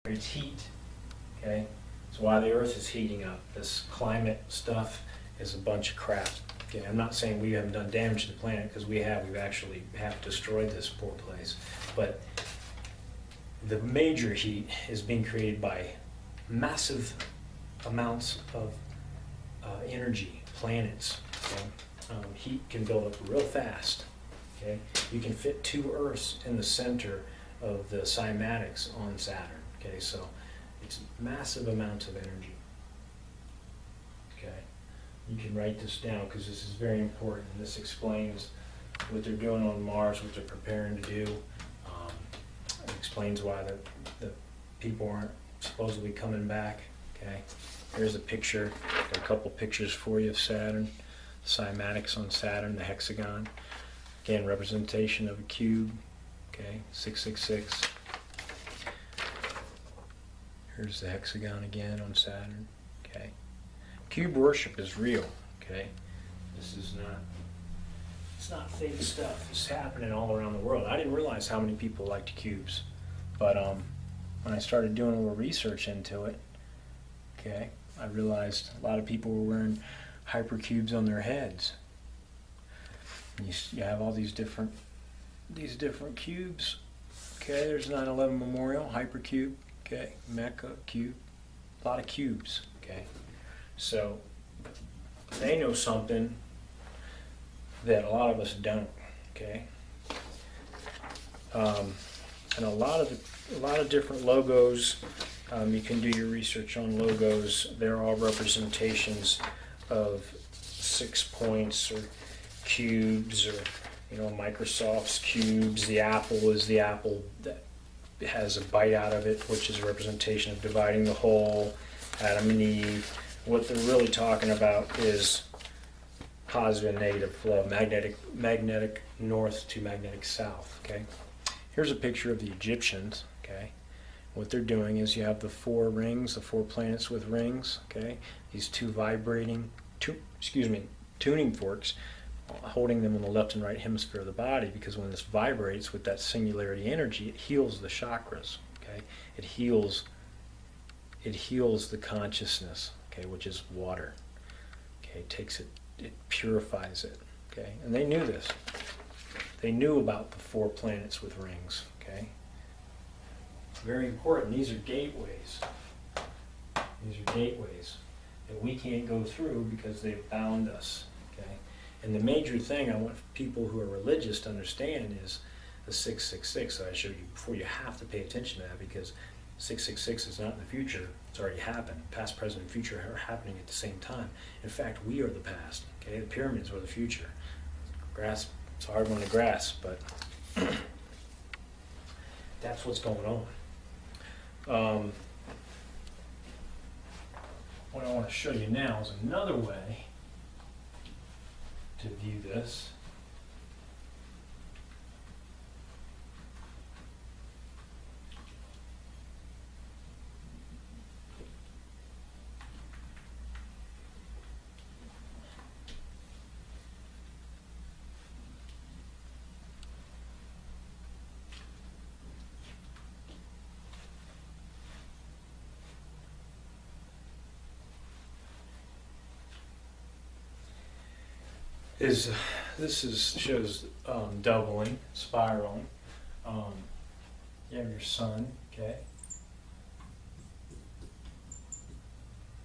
It's heat, okay? It's why the earth is heating up. This climate stuff is a bunch of crap. Okay, I'm not saying we haven't done damage to the planet, because we have. We've actually have destroyed this poor place. But the major heat is being created by massive amounts of energy, planets. Okay? Heat can build up real fast. Okay? You can fit 2 Earths in the center of the cymatics on Saturn. Okay, so it's massive amounts of energy. Okay, you can write this down because this is very important. This explains what they're doing on Mars, what they're preparing to do. It explains why the people aren't supposedly coming back. Okay, here's a picture. Got a couple pictures for you of Saturn, cymatics on Saturn, the hexagon. Again, representation of a cube. Okay, 666. Here's the hexagon again on Saturn. Okay, cube worship is real. Okay, this is not. It's not fake stuff. It's happening all around the world. I didn't realize how many people liked cubes, but when I started doing a little research into it, okay, I realized a lot of people were wearing hypercubes on their heads. You have all these different cubes. Okay, there's 9/11 Memorial, hypercube. Okay, Mecca, cube. A lot of cubes. Okay, so they know something that a lot of us don't. Okay, and a lot of different logos. You can do your research on logos. They're all representations of 6 points or cubes, or Microsoft's cubes. The apple is the apple that has a bite out of it, which is a representation of dividing the whole, Adam and Eve. What they're really talking about is positive and negative flow, magnetic north to magnetic south. Okay, here's a picture of the Egyptians. Okay, what they're doing is you have the 4 rings, the 4 planets with rings. Okay, these 2 vibrating, tuning forks, holding them in the left and right hemisphere of the body, because when this vibrates with that singularity energy, it heals the chakras. Okay, it heals the consciousness. Okay, which is water. Okay, it purifies it. Okay, and they knew this. They knew about the 4 planets with rings. Okay, very important. These are gateways. These are gateways that we can't go through because they've bound us. Okay. And the major thing I want people who are religious to understand is the 666 that I showed you before. You have to pay attention to that, because 666 is not in the future. It's already happened. Past, present, and future are happening at the same time. In fact, we are the past. Okay, the pyramids are the future. Grasp. It's a hard one to grasp, but that's what's going on. What I want to show you now is another way to view this. Shows doubling, spiraling. You have your sun, okay,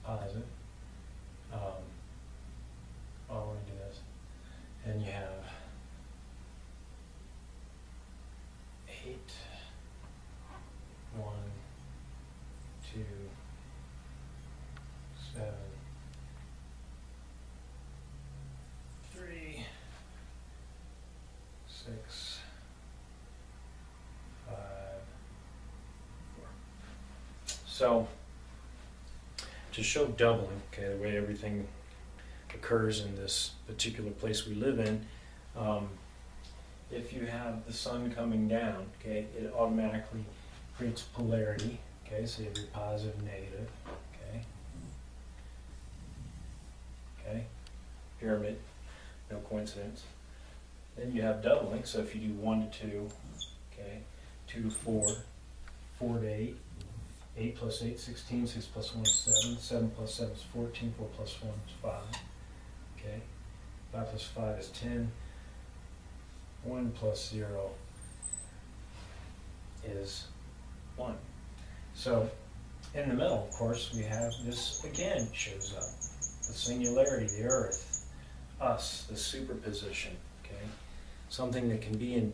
positive, following to this, and you have 8, 1, 2, 7, 3, 6, 5, 4. So, to show doubling, okay, the way everything occurs in this particular place we live in, if you have the sun coming down, okay, it automatically creates polarity. Okay, so you have your positive and negative. Okay, pyramid, no coincidence. Then you have doubling, so if you do 1 to 2, okay, 2 to 4, 4 to 8, 8 plus 8, 16, 6 plus 1 is 7, 7 plus 7 is 14, 4 plus 1 is 5, okay? 5 plus 5 is 10, 1 plus 0 is 1. So, in the middle, of course, we have this again shows up. The singularity, the earth, us, the superposition, okay? Something that can be in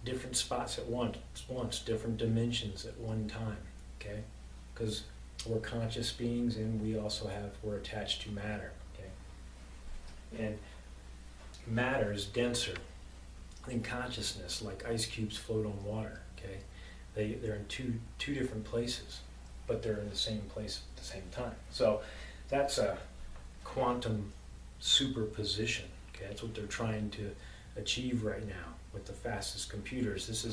different spots at once, different dimensions at one time, okay? Because we're conscious beings and we're attached to matter, okay? And matter is denser than consciousness, like ice cubes float on water, okay? They're in two different places, but they're in the same place at the same time. So that's a quantum superposition, okay? That's what they're trying to achieve right now with the fastest computers. This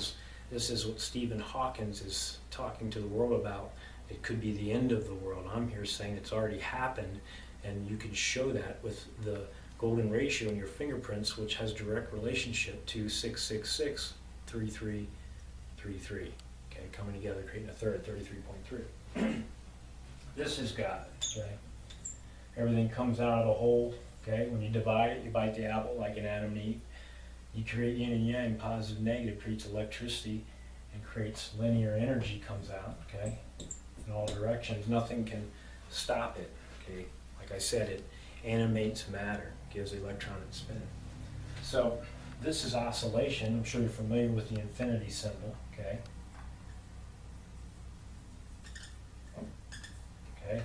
is what Stephen Hawking is talking to the world about. It could be the end of the world. I'm here saying it's already happened, and you can show that with the golden ratio in your fingerprints, which has direct relationship to 666 3333. Okay, coming together, creating a third, 33.3. This is God. Okay, everything comes out of the whole. Okay, when you divide it, you bite the apple like an Adam and Eve. You create yin and yang, positive, negative, creates electricity and creates linear energy comes out, okay, in all directions. Nothing can stop it, okay. Like I said, it animates matter, gives the electron its spin. So this is oscillation. I'm sure you're familiar with the infinity symbol, okay. Okay.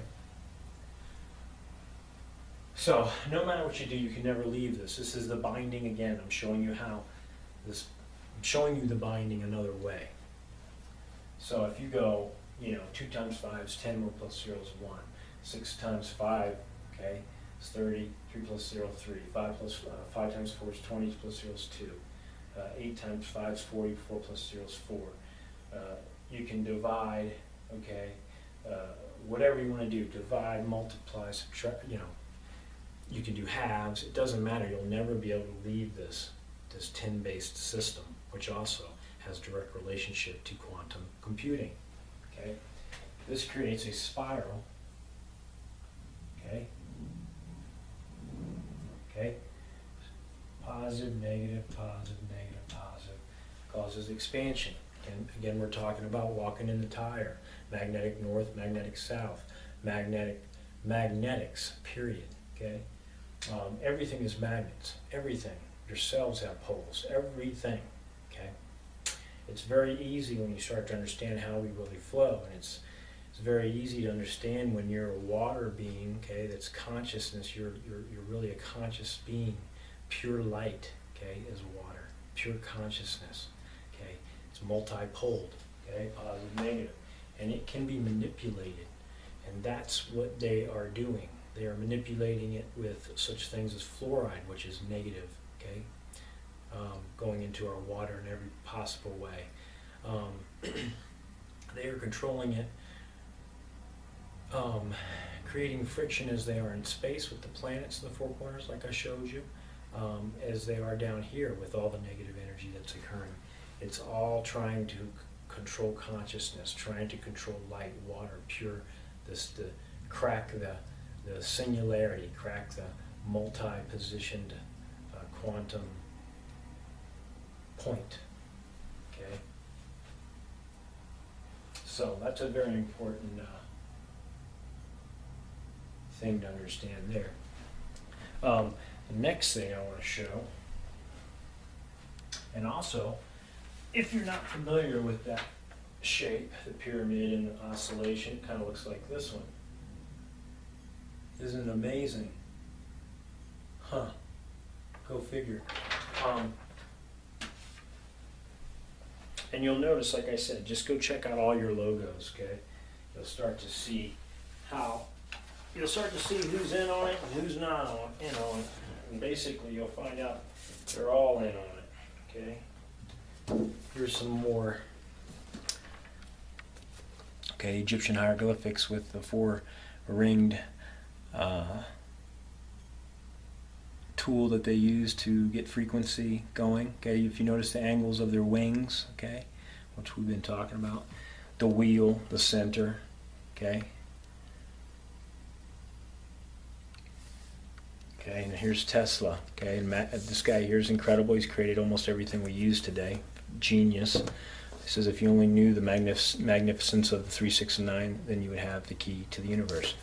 So, no matter what you do, you can never leave this. This is the binding again. I'm showing you how this, I'm showing you the binding another way. So if you go, 2 times 5 is 10, 1 plus 0 is 1. 6 times 5, okay, is 30, 3 plus 0, 3. 5 times 4 is 20, plus 0 is 2. 8 times 5 is 40, 4 plus 0 is 4. You can divide, okay, whatever you want to do, divide, multiply, subtract, you can do halves. It doesn't matter. You'll never be able to leave this 10-based system, which also has direct relationship to quantum computing. Okay, this creates a spiral. Okay, positive, negative, positive, negative, positive, causes expansion. And again, we're talking about walking in the tire. Magnetic north, magnetic south, magnetics. Period. Okay. Everything is magnets, everything. Your cells have poles, everything, okay? It's very easy when you start to understand how we really flow, and it's very easy to understand when you're a water being, okay, that's consciousness, you're really a conscious being. Pure light, okay, is water, pure consciousness, okay? It's multi-poled, okay, positive, negative, and it can be manipulated, and that's what they are doing. They are manipulating it with such things as fluoride, which is negative, okay, going into our water in every possible way. They are controlling it, creating friction as they are in space with the planets in the four corners, like I showed you, as they are down here with all the negative energy that's occurring. It's all trying to control consciousness, trying to control light, water, pure, to crack the singularity, crack the multi-positioned quantum point, okay? So that's a very important thing to understand there. The next thing I want to show, and also, if you're not familiar with that shape, the pyramid and the oscillation, it kind of looks like this one. Isn't it amazing? Huh. Go figure. And you'll notice, like I said, just go check out all your logos, okay? You'll start to see who's in on it and who's not in on it. And basically you'll find out they're all in on it, okay? Here's some more. Okay, Egyptian hieroglyphics with the 4 ringed tool that they use to get frequency going. Okay, if you notice the angles of their wings, okay, which we've been talking about, the wheel, the center, okay? Okay, and here's Tesla, okay? And this guy here is incredible. He's created almost everything we use today. Genius. He says if you only knew the magnificence of the 3, 6, and 9, then you would have the key to the universe.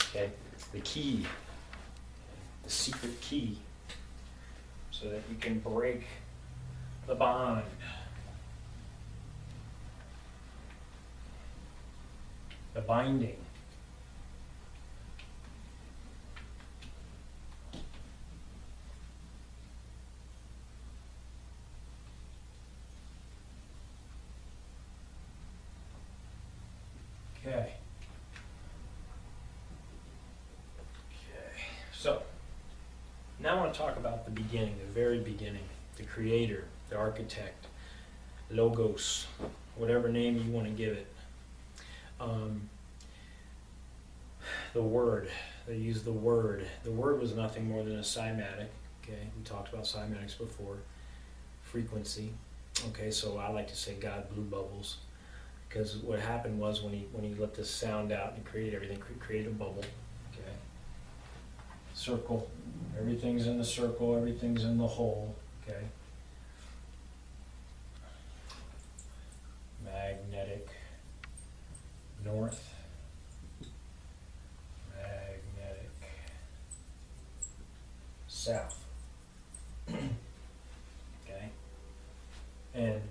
Okay, the key, the secret key, so that you can break the bond. The binding. Okay. So, now I want to talk about the beginning, the very beginning, the creator, the architect, logos, whatever name you want to give it. The word, they use the word. The word was nothing more than a cymatic, okay? We talked about cymatics before. Frequency, okay, so I like to say God blew bubbles. Because what happened was when he let this sound out and created everything, created a bubble. Okay. Circle. Everything's in the circle. Everything's in the hole. Okay. Magnetic north. Magnetic south. Okay. And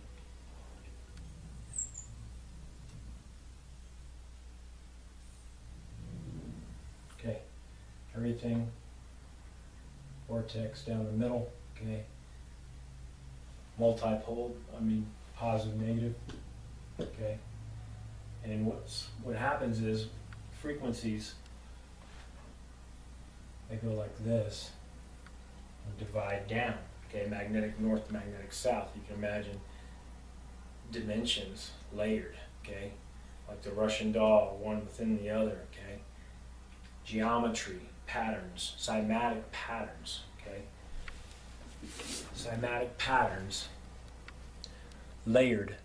everything, vortex down the middle, okay, multipole, positive, negative, okay, and what happens is frequencies, they go like this, and divide down, okay, magnetic north, magnetic south. You can imagine dimensions layered, okay, like the Russian doll, one within the other, okay, geometry, patterns, cymatic patterns, okay? Cymatic patterns layered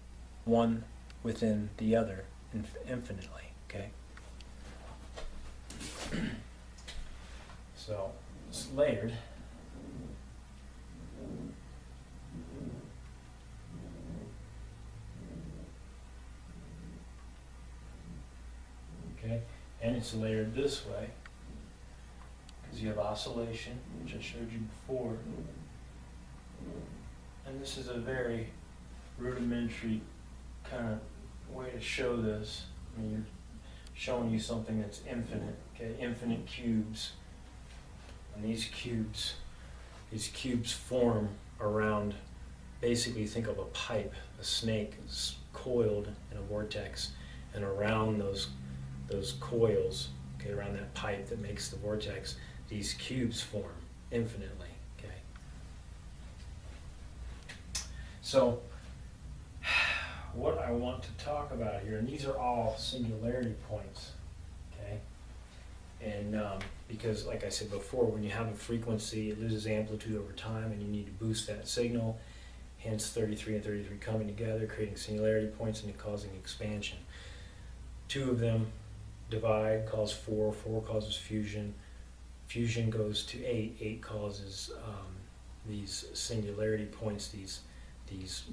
one within the other infinitely, okay? So it's layered. Okay, and it's layered this way. Because you have oscillation, which I showed you before. And this is a very rudimentary kind of way to show this. You're showing you something that's infinite, okay? Infinite cubes. And these cubes form around, basically think of a pipe, a snake is coiled in a vortex, and around those coils, okay, around that pipe that makes the vortex, these cubes form infinitely, okay? So, what I want to talk about here, and these are all singularity points, okay? And because, like I said before, when you have a frequency, it loses amplitude over time, and you need to boost that signal, hence 33 and 33 coming together, creating singularity points and causing expansion. Two of them divide, cause 4, 4 causes fusion, fusion goes to 8, 8 causes these singularity points, these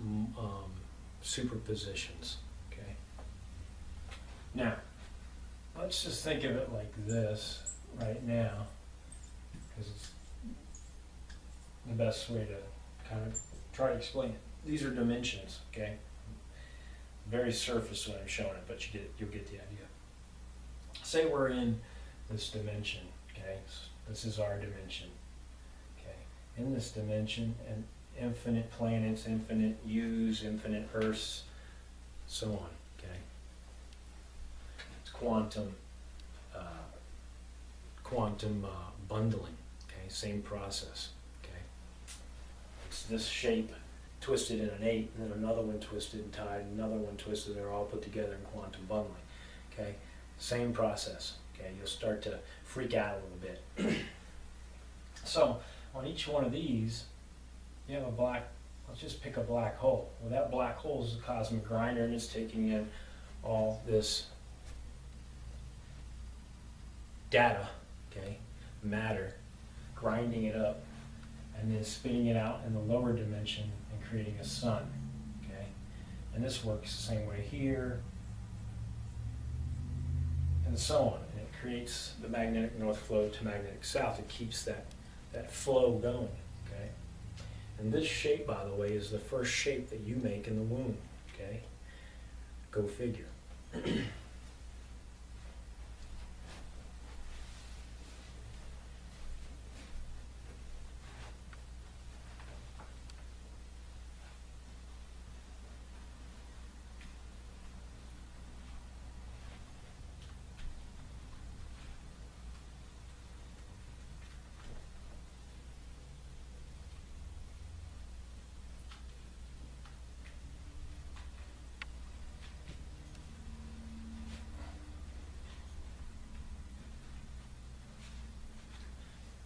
superpositions, okay? Now, let's just think of it like this right now, because it's the best way to kind of try to explain it. These are dimensions, okay? Very surface when I'm showing it, but you'll get the idea. Say we're in this dimension, okay? This is our dimension, okay? In this dimension, and infinite planets, infinite U's, infinite Earths, so on, okay? It's quantum bundling, okay? Same process, okay? It's this shape twisted in an 8, and then another one twisted and tied, and another one twisted, they're all put together in quantum bundling, okay? Same process, okay? You'll start to freak out a little bit. So, on each one of these, you have a black, let's just pick a black hole. Well, that black hole is a cosmic grinder, and it's taking in all this data, okay, matter, grinding it up, and then spitting it out in the lower dimension and creating a sun, okay? And this works the same way here, and so on. And it creates the magnetic north flow to magnetic south. It keeps that flow going, okay? And this shape, by the way, is the first shape that you make in the womb, okay? Go figure.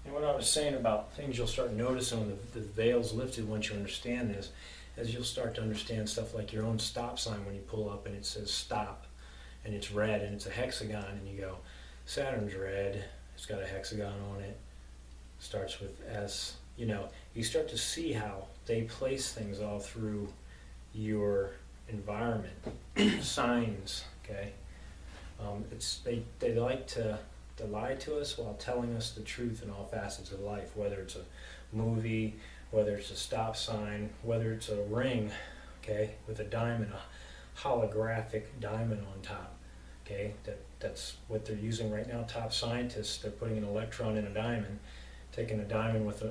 And what I was saying about things you'll start noticing when the veil's lifted once you understand this, is you'll start to understand stuff like your own stop sign when you pull up and it says stop, and it's red and it's a hexagon, and you go, Saturn's red, it's got a hexagon on it, starts with S. You know, you start to see how they place things all through your environment. Signs, okay? They like to lie to us while telling us the truth in all facets of life, whether it's a movie, whether it's a stop sign, whether it's a ring, okay, with a diamond, a holographic diamond on top, okay, that's what they're using right now. Top scientists, they're putting an electron in a diamond, taking a diamond with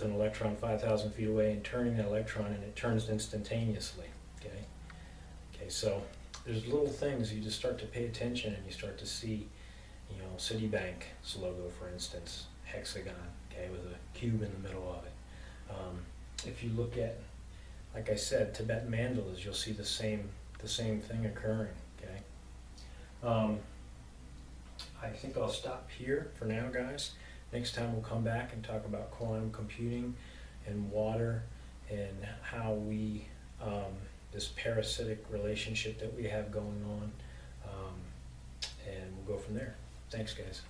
an electron 5,000 feet away and turning the electron, and it turns instantaneously, okay, so there's little things you just start to pay attention and you start to see. You know, Citibank's logo, for instance, hexagon, okay, with a cube in the middle of it. If you look at, like I said, Tibetan mandalas, you'll see the same thing occurring, okay. I think I'll stop here for now, guys. Next time we'll come back and talk about quantum computing and water and how we, this parasitic relationship that we have going on, and we'll go from there. Thanks, guys.